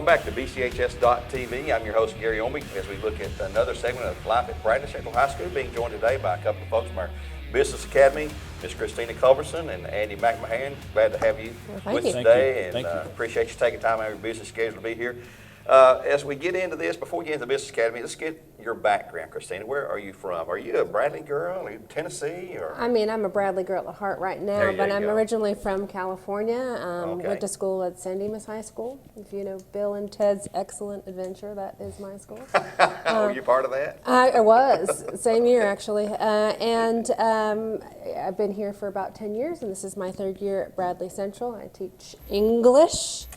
back to BCHS.TV. I'm your host, Gary Ownbey, as we look at another segment of life at Bradley Central High School, being joined today by a couple of folks from our Business Academy, Ms. Kristina Culberson and Andy McMahan. Glad to have you with us today, and appreciate you taking time out of your business schedule to be here. As we get into this, before we get into the Business Academy, let's get your background, Kristina. Where are you from? Are you a Bradley girl? Are you Tennessee? Or? I mean, I'm a Bradley girl at heart right now, but I'm originally from California. Went to school at San Dimas High School. If you know Bill and Ted's Excellent Adventure, that is my school. Were you part of that? I was, same year actually. And I've been here for about 10 years, and this is my third year at Bradley Central. I teach English.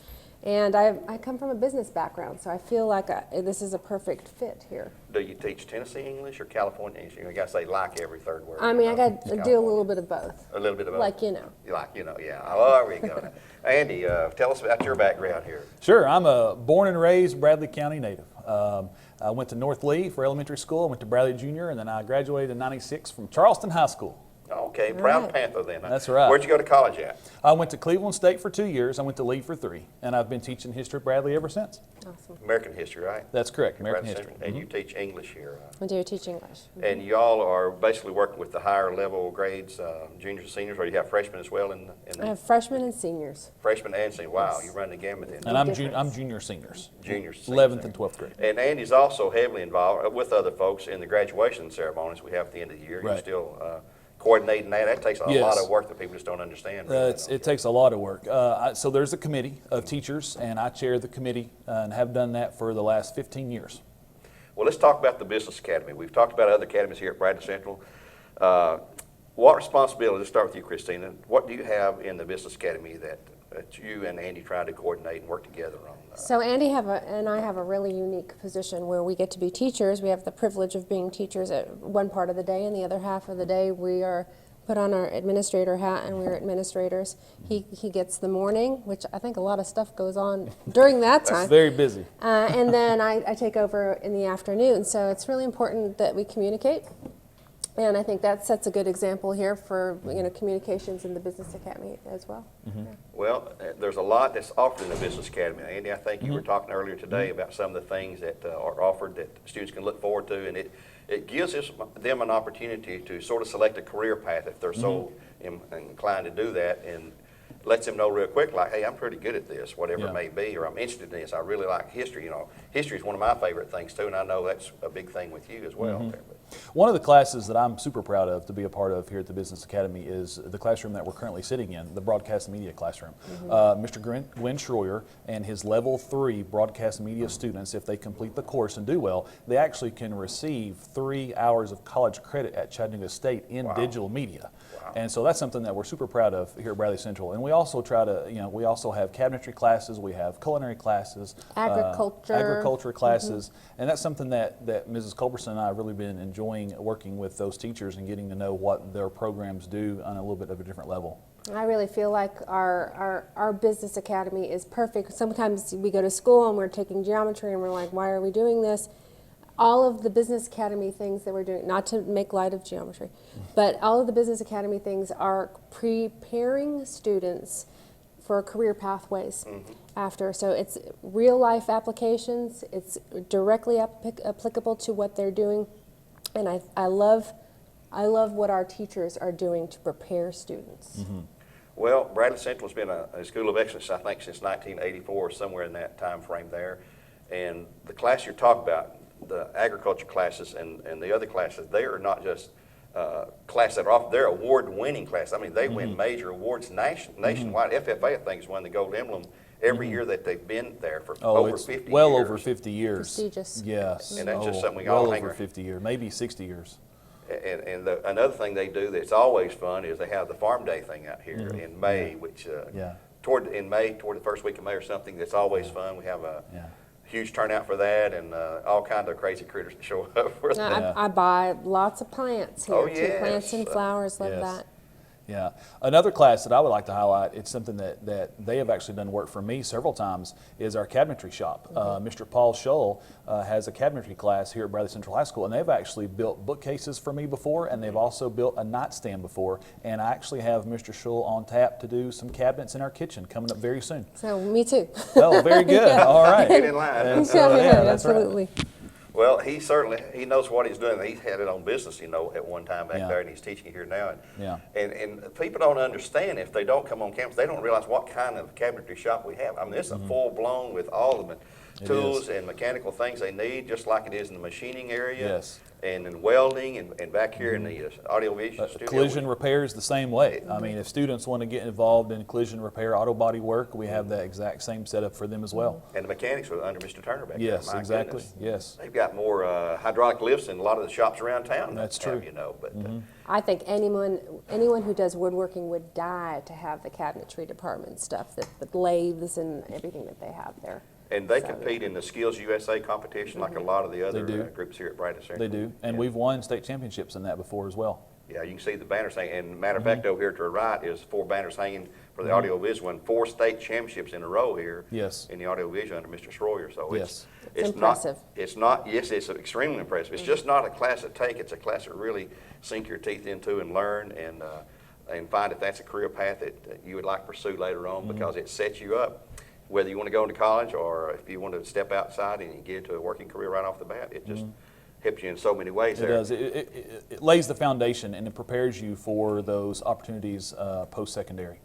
And I come from a business background, so I feel like this is a perfect fit here. Do you teach Tennessee English or California English? You got to say like every third word. I mean, I got to do a little bit of both. A little bit of both? Like, you know. Like, you know, yeah. Oh, there we go. Andy, tell us about your background here. Sure. I'm a born and raised Bradley County native. I went to North Lee for elementary school. I went to Bradley Junior, and then I graduated in '96 from Charleston High School. Okay, proud Panther then. That's right. Where'd you go to college at? I went to Cleveland State for 2 years. I went to Lee for 3, and I've been teaching history at Bradley ever since. Awesome. American history, right? That's correct, American history. And you teach English here. I do teach English. And y'all are basically working with the higher level grades, juniors and seniors, or you have freshmen as well? I have freshmen and seniors. Freshmen and seniors. Wow, you run the gamut then. And I'm junior seniors. Juniors. 11th and 12th grade. And Andy's also heavily involved with other folks in the graduation ceremonies we have at the end of the year. Right. You're still coordinating that. That takes a lot of work that people just don't understand. Really, it takes a lot of work. So there's a committee of teachers, and I chair the committee and have done that for the last 15 years. Well, let's talk about the Business Academy. We've talked about other academies here at Bradley Central. What responsibility, let's start with you, Kristina, what do you have in the Business Academy that you and Andy try to coordinate and work together on? So Andy and I have a really unique position where we get to be teachers. We have the privilege of being teachers at one part of the day, and the other half of the day we are put on our administrator hat, and we're administrators. He gets the morning, which I think a lot of stuff goes on during that time. That's very busy. And then I take over in the afternoon. So it's really important that we communicate. And I think that sets a good example here for communications in the Business Academy as well. Mm-hmm. Yeah. Well, there's a lot that's offered in the Business Academy. Andy, I think you were talking earlier today about some of the things that are offered that students can look forward to, and it gives them an opportunity to sort of select a career path if they're so inclined to do that, and lets them know real quick, like, hey, I'm pretty good at this, whatever it may be, or I'm interested in this. I really like history. History is one of my favorite things too, and I know that's a big thing with you as well. There, One of the classes that I'm super proud of to be a part of here at the Business Academy is the classroom that we're currently sitting in, the Broadcast and Media classroom. Mr. Gwen Schroyer and his Level 3 Broadcast and Media students, if they complete the course and do well, they actually can receive 3 hours of college credit at Chattanooga State in digital media. And so that's something that we're super proud of here at Bradley Central. And we also try to, we also have cabinetry classes, we have culinary classes, agriculture classes, and that's something that Mrs. Culberson and I have really been enjoying working with those teachers and getting to know what their programs do on a little bit of a different level. I really feel like our Business Academy is perfect. Sometimes we go to school and we're taking geometry and we're like, why are we doing this? All of the Business Academy things that we're doing, not to make light of geometry, but all of the Business Academy things are preparing students for career pathways after. So it's real life applications, it's directly applicable to what they're doing, and I love what our teachers are doing to prepare students. Well, Bradley Central has been a school of excellence, I think, since 1984, somewhere in that time frame there. And the class you're talking about, the agriculture classes and the other classes, they are not just classes that are offered, they're award-winning classes. I mean, they win major awards nationwide. FFA, I think, has won the Gold Emblem every year that they've been there for over 50 years. Well over 50 years. Prestigious. Yes. And that's just something we all hang over 50 years, maybe 60 years. And another thing they do that's always fun is they have the Farm Day thing out here in May, which toward the first week of May or something, that's always fun. We have a huge turnout for that, and all kinds of crazy critters to show up for that. I buy lots of plants here, too. Plants and flowers, love that. Yeah. Another class that I would like to highlight, it's something that they have actually done work for me several times, is our cabinetry shop. Mr. Paul Shull has a cabinetry class here at Bradley Central High School, and they've actually built bookcases for me before, and they've also built a nightstand before. And I actually have Mr. Shull on tap to do some cabinets in our kitchen coming up very soon. So me too. Oh, very good. Yeah. All right. Get in line. And Yeah, so, yeah, that's right. absolutely. Well, he knows what he's doing. He's had it on business, you know, at one time back Yeah. there, and he's teaching it here now. Yeah. And people don't understand, if they don't come on campus, they don't realize what kind of cabinetry shop we have. I mean, this is a full-blown with all the tools and mechanical things they need, just like it is in the machining area. Yes. And in welding, and back here in the audio-visual studio. Collision repair is the same way. I mean, if students want to get involved in collision repair, auto body work, we have that exact same setup for them as well. And the mechanics are under Mr. Turner back there. Yes, My exactly. goodness. Yes. They've got more hydraulic lifts in a lot of the shops around town. That's have, true. You know, but I think anyone who does woodworking would die to have the cabinetry department stuff, the lathes and everything that they have there. and they So- compete in the Skills USA competition like a lot of the other do. groups here at Bradley Central. They do. And Yeah. we've won state championships in that before as well. Yeah, you can see the banners hanging. And matter of fact, over here to the right is 4 banners hanging for the audio-visual, and 4 state championships in a row here. Yes. In the audio-visual under Mr. Schroyer. So Yes. It's it's impressive. yes, it's extremely impressive. It's just not a class to take. It's a class to really sink your teeth into and learn and find if that's a career path that you would like to pursue later on, because it sets you up. Whether you want to go into college or if you want to step outside and get into a working career right off the bat, it just helps you in so many ways It there. does. It lays the foundation and it prepares you for those opportunities post-secondary.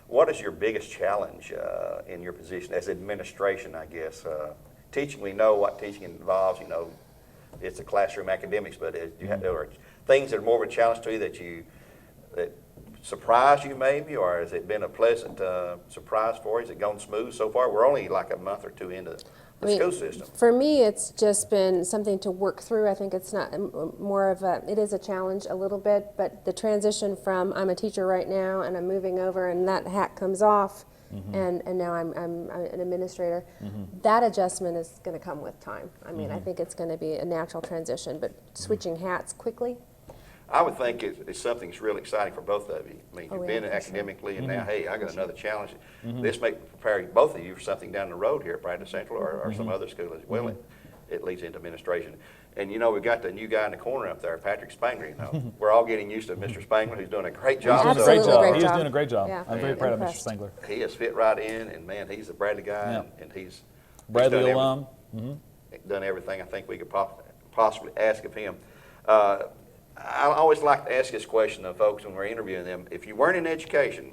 What is your biggest challenge in your position as administration, I guess? Teaching, we know what teaching involves, you know, it's the classroom academics, but there are things that are more of a challenge to you that surprised you maybe, or has it been a pleasant surprise for you? Has it gone smooth so far? We're only like a month or 2 into the school system. For me, it's just been something to work through. I think it's not more of it is a challenge a little bit, but the transition from I'm a teacher right now and I'm moving over and that hat comes off and now I'm an administrator, that adjustment is going to come with time. I mean, I think it's going to be a natural transition, but switching hats quickly. I would think it's something that's really exciting for both of you. I mean, Oh, you've yeah, been for sure. academically, and now, hey, I got another challenge. This may prepare both of you for something down the road here at Bradley Central or some other school as well. It leads into administration. And, you know, we've got the new guy in the corner up there, Patrick Spangler. You know, we're all getting used to Mr. Spangler, who's doing a great job. He's doing a great Absolutely job. great He is job. doing a great job. Yeah. I'm very proud of Mr. Impressed. Spangler. He has fit right in, and man, he's a Bradley guy, Yeah. and he's Bradley done alum. done everything I think we could possibly ask of him. I always like to ask this question of folks when we're interviewing them. If you weren't in education,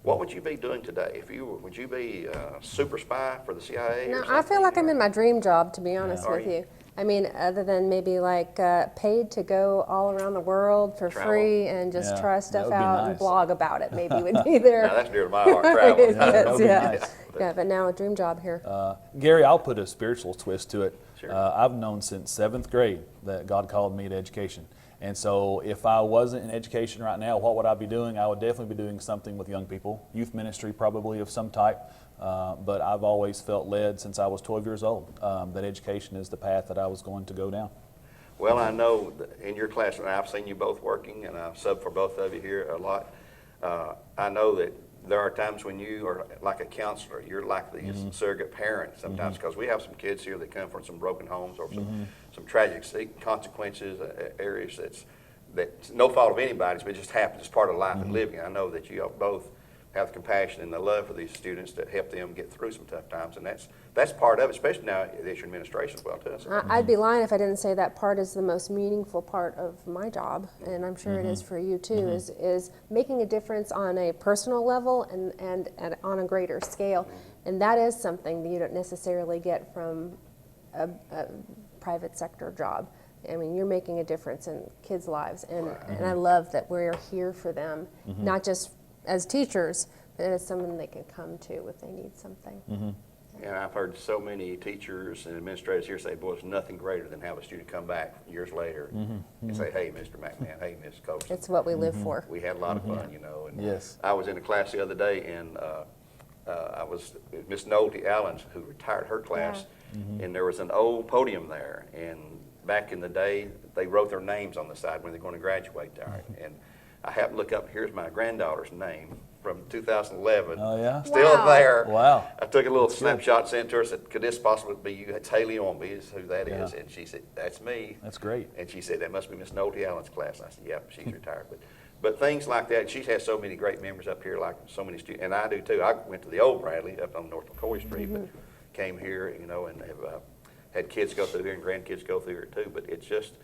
what would you be doing today? Would you be a super spy for the CIA? No, or I feel like I'm in my dream job, to be honest Are with you? you. I mean, other than maybe like paid to go all around the world for Travel. free and just Yeah, try that stuff would be out and nice. blog about it, maybe would be there. Now that's dear to my heart, travel. Yes, that would be yeah. nice. Yeah, but now a dream job here. Gary, I'll put a spiritual twist to it. Sure. I've known since 7th grade that God called me to education. And so if I wasn't in education right now, what would I be doing? I would definitely be doing something with young people, youth ministry probably of some type. But I've always felt led since I was 12 years old that education is the path that I was going to go down. Well, I know that in your class, and I've seen you both working, and I've subbed for both of you here a lot. I know that there are times when you are like a counselor. You're like the surrogate parent sometimes, because we have some kids here that come from some broken homes or some tragic consequences, areas that's no fault of anybody's, but it just happens. It's part of life and living. I know that you both have the compassion and the love for these students to help them get through some tough times, and that's part of it, especially now that your administration as well too. So. I'd be lying if I didn't say that part is the most meaningful part of my job, and I'm sure it is for you too, is making a difference on a personal level and on a greater scale. And that is something that you don't necessarily get from a private sector job. I mean, you're making a difference in kids' lives, and I love that we're here for them, not just as teachers, but as someone they can come to if they need something. And I've heard so many teachers and administrators here say, boy, there's nothing greater than have a student come back years later and say, hey, Mr. McMahan, hey, Ms. Culberson. It's what we live for. We had a lot of fun, you know. And Yes. I was in a class the other day, and Miss Nolte Allen, who retired her class, and there was an old podium there. And back in the day, they wrote their names on the side when they're going to graduate there. And I happened to look up, here's my granddaughter's name from 2011. Oh, yeah? Still Wow. there. Wow. I took a little That's good. snapshot, sent to her, said, could this possibly be you? It's Haley Ownbey is who that is. Yeah. And she said, that's me. That's great. And she said, that must be Miss Nolte Allen's class. I said, yeah, she's retired. But things like that, she's had so many great memories up here, like so many students, and I do too. I went to the old Bradley up on North McCoy Street, but came here, and have had kids go through here and grandkids go through here too. But it's just,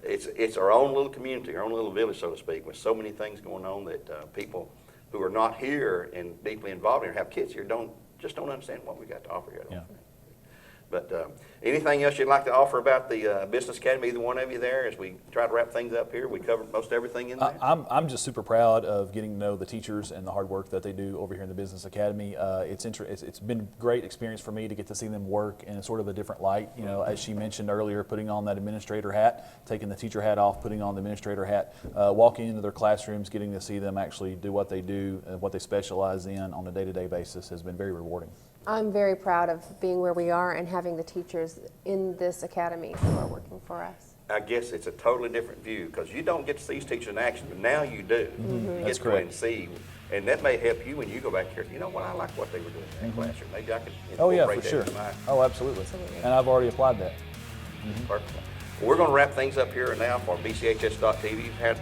it's our own little community, our own little village, so to speak, with so many things going on that people who are not here and deeply involved here, have kids here, just don't understand what we got to offer here. I don't think. But anything else you'd like to offer about the Business Academy, either one of you there, as we try to wrap things up here? We covered most everything in there. I'm just super proud of getting to know the teachers and the hard work that they do over here in the Business Academy. It's been a great experience for me to get to see them work in sort of a different light. You know, as she mentioned earlier, putting on that administrator hat, taking the teacher hat off, putting on the administrator hat, walking into their classrooms, getting to see them actually do what they do and what they specialize in on a day-to-day basis has been very rewarding. I'm very proud of being where we are and having the teachers in this academy who are working for us. I guess it's a totally different view because you don't get to see these teachers in action, but now you do. You That's get to go in and correct. see, and that may help you when you go back here. You know what? I like what they were doing in that classroom. Maybe I could Oh yeah, incorporate for sure. that in my Oh, absolutely. Absolutely. And I've already applied that. Perfect. Well, we're going to wrap things up here now for BCHS.TV. We've had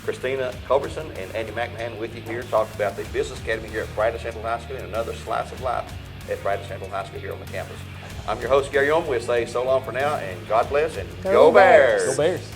Kristina Culberson and Andy McMahan with you here, talking about the Business Academy here at Friday Central High School and another slice of life at Friday Central High School here on the campus. I'm your host, Gary Ownbey. We'll say so long for now, and God bless, and Go Bears! Go Bears!